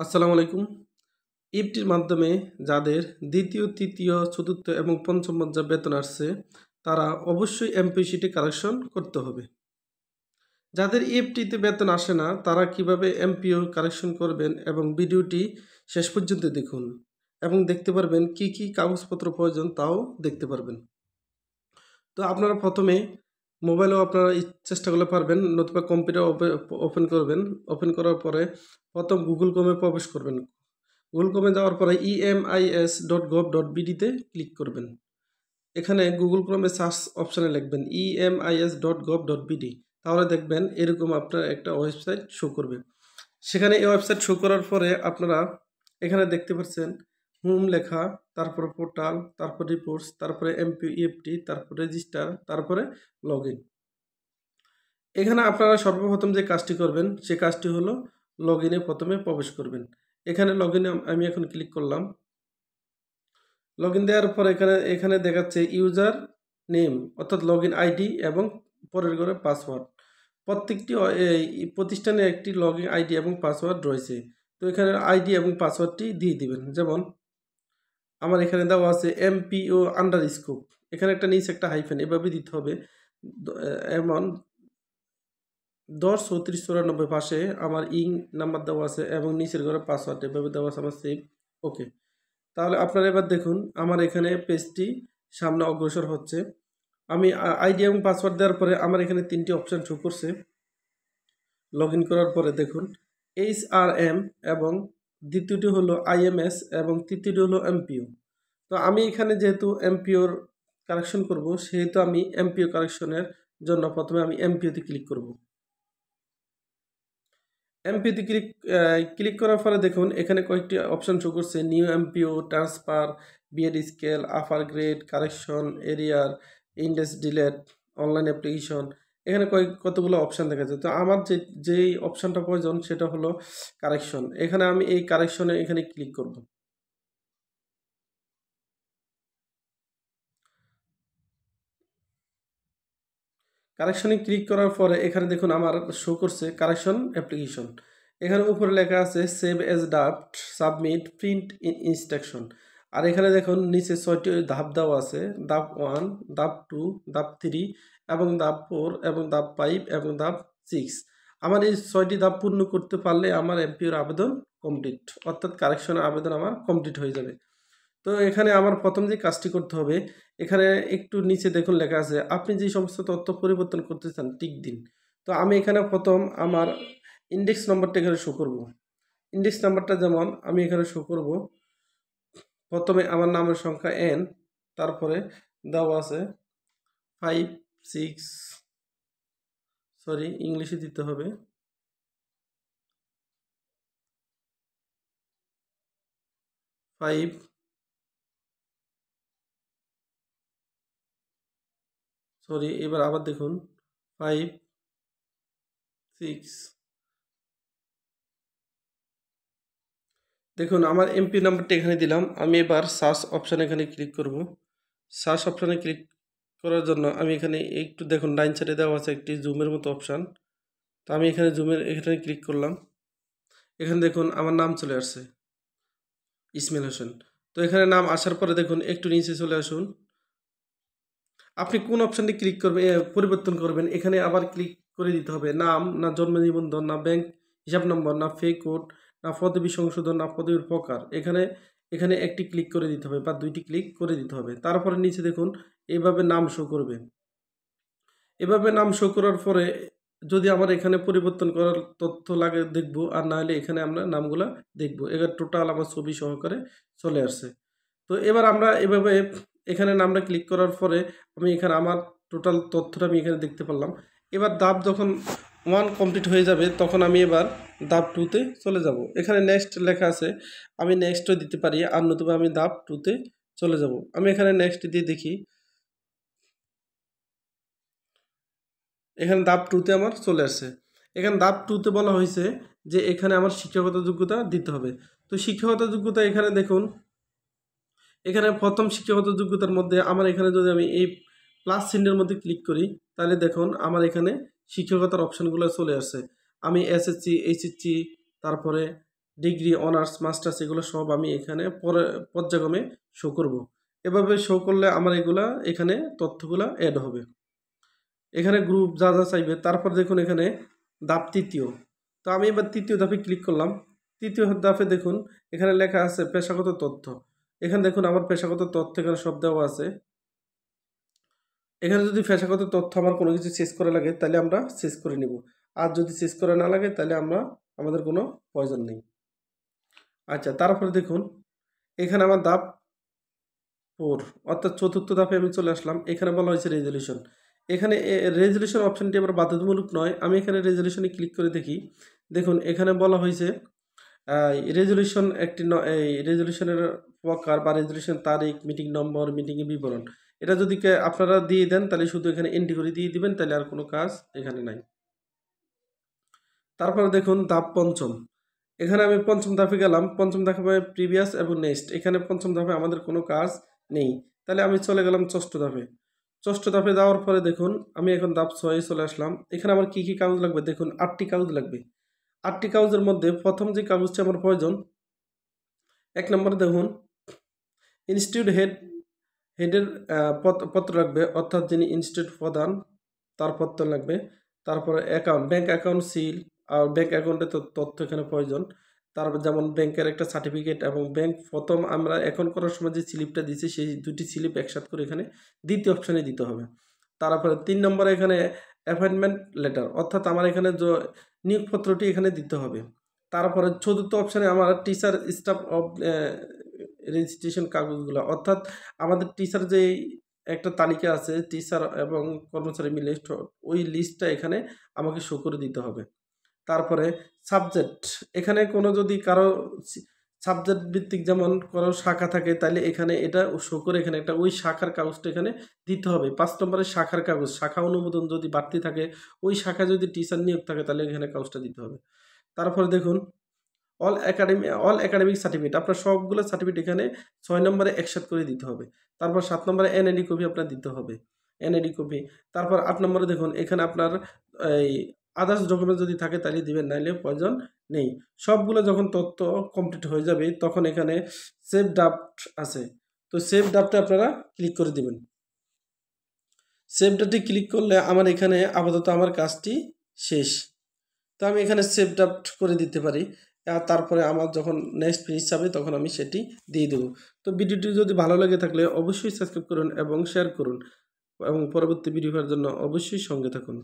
আসসালামু আলাইকুম। ইফটির মাধ্যমে যাদের দ্বিতীয়, তৃতীয়, চতুর্থ এবং পঞ্চম পর্যায়ে বেতন আসছে, তারা অবশ্যই এমপিওশিটে কারেকশন করতে হবে। যাদের ইএফটিতে বেতন আসে না, তারা কিভাবে এমপিও কারেকশন করবেন এবং ভিডিওটি শেষ পর্যন্ত দেখুন এবং দেখতে পারবেন কি কি কাগজপত্র প্রয়োজন তাও দেখতে পারবেন। তো আপনারা প্রথমে মোবাইলেও আপনারা চেষ্টা করলে পারবেন, নতুবা কম্পিউটার ওপেন করবেন। ওপেন করার পরে প্রথম গুগল ক্রোমে প্রবেশ করবেন। গুগল ক্রোমে যাওয়ার পরে emis.gov.bd-তে ক্লিক করবেন। এখানে গুগল ক্রোমে সার্চ অপশানে লিখবেন emis.gov.bd, তাহলে দেখবেন এরকম আপনার একটা ওয়েবসাইট শো করবে। সেখানে এই ওয়েবসাইট শো করার পরে আপনারা এখানে দেখতে পাচ্ছেন হোম লেখা, তারপরে পোর্টাল, তারপর রিপোর্টস, তারপরে এমপিও ইএফটি, তারপর রেজিস্টার, তারপরে লগ ইন। এখানে আপনারা সর্বপ্রথম যে কাজটি করবেন সে কাজটি হলো লগ ইনে প্রথমে প্রবেশ করবেন। এখানে লগ ইনে আমি এখন ক্লিক করলাম। লগ ইন দেওয়ার পর এখানে দেখাচ্ছে ইউজার নেম অর্থাৎ লগ ইন আইডি এবং পরের ঘরে পাসওয়ার্ড। প্রত্যেকটি প্রতিষ্ঠানে একটি লগ ইন আইডি এবং পাসওয়ার্ড রয়েছে। তো এখানে আইডি এবং পাসওয়ার্ডটি দিয়ে দিবেন। যেমন আমার এখানে দেওয়া আছে এমপিও আন্ডার স্কোপ, এখানে একটা নিচে একটা হাইফেন এভাবে দিতে হবে। এমন 10 34 94 পাশে আমার নাম্বার দেওয়া আছে এবং নিচের ঘরে পাসওয়ার্ড এভাবে দেওয়া আছে আমার সেভ। ওকে, তাহলে আপনারা এবার দেখুন আমার এখানে পেজটি সামনে অগ্রসর হচ্ছে। আমি আইডি এবং পাসওয়ার্ড দেওয়ার পরে আমার এখানে 3টি অপশান শো করছে। লগ ইন করার পরে দেখুন HRM এবং দ্বিতীয়টি হলো IMS এবং তৃতীয়টি হলো এমপিও। তো আমি এখানে যেহেতু এমপিওর কারেকশন করব, সেহেতু আমি এমপিও কারেকশনের জন্য প্রথমে আমি এমপিওতে ক্লিক করব। এমপিওতে ক্লিক করার পরে দেখুন এখানে কয়েকটি অপশান শো করছে, new MPO, transfer, BEd scale, upper grade, correction, arrear, index delete, online application. এখানে কতগুলো অপশান দেখা যায়। তো আমার যেই অপশানটা প্রয়োজন সেটা হলো কারেকশন। এখানে আমি এই কারেকশনে এখানে ক্লিক করব। কারেকশনে ক্লিক করার পরে এখানে দেখুন আমার শো করছে কারেকশন অ্যাপ্লিকেশন। এখানে উপরে লেখা আছে save as draft, submit, print instruction. আর এখানে দেখুন নিচে 6টি ধাপ দেওয়া আছে, ধাপ 1, ধাপ 2, ধাপ 3 এবং ধাপ 4 এবং ধাপ 5 এবং ধাপ 6। আমার এই 6টি ধাপ পূর্ণ করতে পারলে আমার এমপিওর আবেদন কমপ্লিট, অর্থাৎ কারেকশনের আবেদন আমার কমপ্লিট হয়ে যাবে। তো এখানে আমার প্রথম যে কাজটি করতে হবে, এখানে একটু নিচে দেখুন লেখা আছে আপনি যে সমস্ত তথ্য পরিবর্তন করতে চান টিক দিন। তো আমি এখানে প্রথম আমার ইন্ডেক্স নাম্বারটা এখানে শো করব। ইন্ডেক্স নাম্বারটা যেমন আমি এখানে শো করব, প্রথমে আমার নামের সংখ্যা n, তারপরে দেওয়া আছে 5 6, সরি ইংলিশে দিতে হবে, 5, সরি এবার আবার দেখুন 5 6। দেখুন আমার এমপি নাম্বারটা এখানে দিলাম। আমি এবার সার্চ অপশানে এখানে ক্লিক করব। সার্চ অপশানে ক্লিক করার জন্য আমি এখানে একটু দেখুন ডাইন সাইডে দেওয়া আছে একটি জুমের মতো অপশান। তো আমি এখানে এখানে ক্লিক করলাম। এখানে দেখুন আমার নাম চলে আসছে, ইসমাইল হোসেন। তো এখানে নাম আসার পরে দেখুন একটু নিচে চলে আসুন। আপনি কোন অপশানটি ক্লিক করবেন পরিবর্তন করবেন, এখানে আবার ক্লিক করে দিতে হবে। নাম, না জন্ম নিবন্ধন, না ব্যাংক হিসাব নম্বর, না ফে কোড, না পদবি সংশোধন, না পদবীর প্রকার, এখানে এখানে একটি ক্লিক করে দিতে হবে বা 2টি ক্লিক করে দিতে হবে। তারপরে নিচে দেখুন এইভাবে নাম শো করবে। এভাবে নাম শো করার পরে যদি আমার এখানে পরিবর্তন করার তথ্য লাগে দেখব, আর না হলে এখানে আমরা নামগুলা দেখব। এবার টোটাল আমার ছবি সহকারে চলে আসছে। তো এবার আমরা এভাবে এখানে নামটা ক্লিক করার পরে আমি এখানে আমার টোটাল তথ্যটা আমি এখানে দেখতে পারলাম। এবার ধাপ যখন 1 কমপ্লিট হয়ে যাবে তখন আমি এবার ধাপ 2-তে চলে যাব। এখানে নেক্সট লেখা আছে, আমি নেক্সটও দিতে পারি, আর নতুবা আমি ধাপ 2-তে চলে যাব। আমি এখানে নেক্সট দিয়ে দেখি, এখানে ধাপ 2-তে আমার চলে আসছে। এখানে ধাপ 2-তে বলা হয়েছে যে এখানে আমার শিক্ষাগত যোগ্যতা দিতে হবে। তো শিক্ষাগত যোগ্যতা এখানে দেখুন, এখানে প্রথম শিক্ষাগত যোগ্যতার মধ্যে আমার এখানে যদি আমি এই প্লাস চিহ্নের মধ্যে ক্লিক করি, তাহলে দেখুন আমার এখানে শিক্ষকতার অপশানগুলো চলে আসছে। আমি এসএসসি, এইচএসসি, তারপরে ডিগ্রি, অনার্স, মাস্টার্স এগুলো সব আমি এখানে পরে পর্যায়ক্রমে শো করব। এভাবে শো করলে আমার এগুলা এখানে তথ্যগুলা এড হবে। এখানে গ্রুপ যা চাইবে। তারপর দেখুন এখানে ধাপ ৩য়। তো আমি এবার ৩য় ধাপে ক্লিক করলাম। ৩য় ধাপে দেখুন এখানে লেখা আছে পেশাগত তথ্য। এখানে দেখুন আমার পেশাগত তথ্য এখানে সব দেওয়া আছে। এখানে যদি পেশাগত তথ্য আমার কোনো কিছু চেঞ্জ করা লাগে তাহলে আমরা চেঞ্জ করে নিব। আর যদি চেঞ্জ করা না লাগে তাহলে আমাদের কোনো প্রয়োজন নেই। আচ্ছা, তারপরে দেখুন এখানে আমার ধাপ 4 অর্থাৎ ৪র্থ ধাপে আমি চলে আসলাম। এখানে বলা হয়েছে রেজোলিউশন। এখানে রেজোলিউশন অপশনটি আবার বাধ্যতামূলক নয়। আমি এখানে রেজোলিউশনে ক্লিক করে দেখি। দেখুন এখানে বলা হয়েছে রেজোলিউশন এই রেজোলিউশনের প্রকার বা রেজোলিউশন তারিখ, মিটিং নম্বর, মিটিংয়ের বিবরণ। এটা যদি আপনারা দিয়ে দেন তাহলে শুধু এখানে এন্ট্রি করে দিয়ে দিবেন, তাহলে আর কোনো কাজ এখানে নাই। তারপরে দেখুন ধাপ ৫ম। এখানে আমি ৫ম ধাপে গেলাম। ৫ম ধাপে প্রিভিয়াস এবং নেক্সট। এখানে ৫ম ধাপে আমাদের কোনো কাজ নেই। তাহলে আমি চলে গেলাম ৬ষ্ঠ ধাপে। ৬ষ্ঠ ধাপে যাওয়ার পরে দেখুন আমি এখন ধাপ ৬ এ চলে আসলাম। এখানে আমার কি কাগজ লাগবে? দেখুন ৮টি কাগজ লাগবে। ৮টি কাগজের মধ্যে প্রথম যে কাগজটি আমার প্রয়োজন, ১ নম্বরে দেখুন ইনস্টিটিউট হেডের পত্র লাগবে, অর্থাৎ যিনি ইনস্টিটিউট প্রধান তার পত্র লাগবে। তারপরে ব্যাংক অ্যাকাউন্ট সিল আর ব্যাংক অ্যাকাউন্টের তথ্য এখানে প্রয়োজন। তারপর যেমন ব্যাংকের একটা সার্টিফিকেট এবং ব্যাংক প্রথম আমরা অ্যাকাউন্ট করার সময় যে স্লিপটা দিয়েছি সেই ২টি স্লিপ একসাথে করে এখানে দ্বিতীয় অপশানে দিতে হবে। তারপরে ৩ নম্বরে এখানে অ্যাপয়েন্টমেন্ট লেটার, অর্থাৎ আমার এখানে নিয়োগপত্রটি এখানে দিতে হবে। তারপরে ৪র্থ অপশানে আমার টিচার স্টাফ অফ রেজিস্ট্রেশন কাগজগুলো, অর্থাৎ আমাদের টিচার যে একটা তালিকা আছে টিচার এবং কর্মচারী মিলে, ওই লিস্টটা এখানে আমাকে শো করে দিতে হবে। তারপরে সাবজেক্ট, এখানে কোনো যদি কারো সাবজেক্ট ভিত্তিক যেমন কোনো শাখা থাকে তাহলে এখানে এটা শো করে এখানে একটা ওই শাখার কাগজটা এখানে দিতে হবে। ৫ নম্বরে শাখার কাগজ, শাখা অনুমোদন যদি বাড়তি থাকে, ওই শাখায় যদি টিচার নিয়োগ থাকে তাহলে এখানে কাগজটা দিতে হবে। তারপরে দেখুন অল একাডেমিক সার্টিফিকেট, আপনার সবগুলো সার্টিফিকেট এখানে ৬ নম্বরে একসাথে করে দিতে হবে। তারপর ৭ নম্বরে এনআইডি কপি আপনার দিতে হবে, এনআইডি কপি। তারপর ৮ নম্বরে দেখুন এখানে আপনার এই আদার্স ডকুমেন্ট যদি থাকে তাহলে দিবেন, নাইলে প্রয়োজন নেই। সবগুলো যখন তথ্য কমপ্লিট হয়ে যাবে তখন এখানে সেভ ড্রাফট আছে। তো সেভ ড্রাফটে আপনারা ক্লিক করে দিবেন। সেভ ড্রাফটে ক্লিক করলে আমার এখানে আপাতত আমার কাজটি শেষ। তো আমি এখানে সেভ ড্রাফট করে দিতে পারি। আর তারপরে আমার যখন নেক্সট ফিনিশ যাবে তখন আমি সেটি দিয়ে দেবো। তো ভিডিওটি যদি ভালো লেগে থাকলে অবশ্যই সাবস্ক্রাইব করুন এবং শেয়ার করুন এবং পরবর্তী ভিডিও পাওয়ার জন্য অবশ্যই সঙ্গে থাকুন।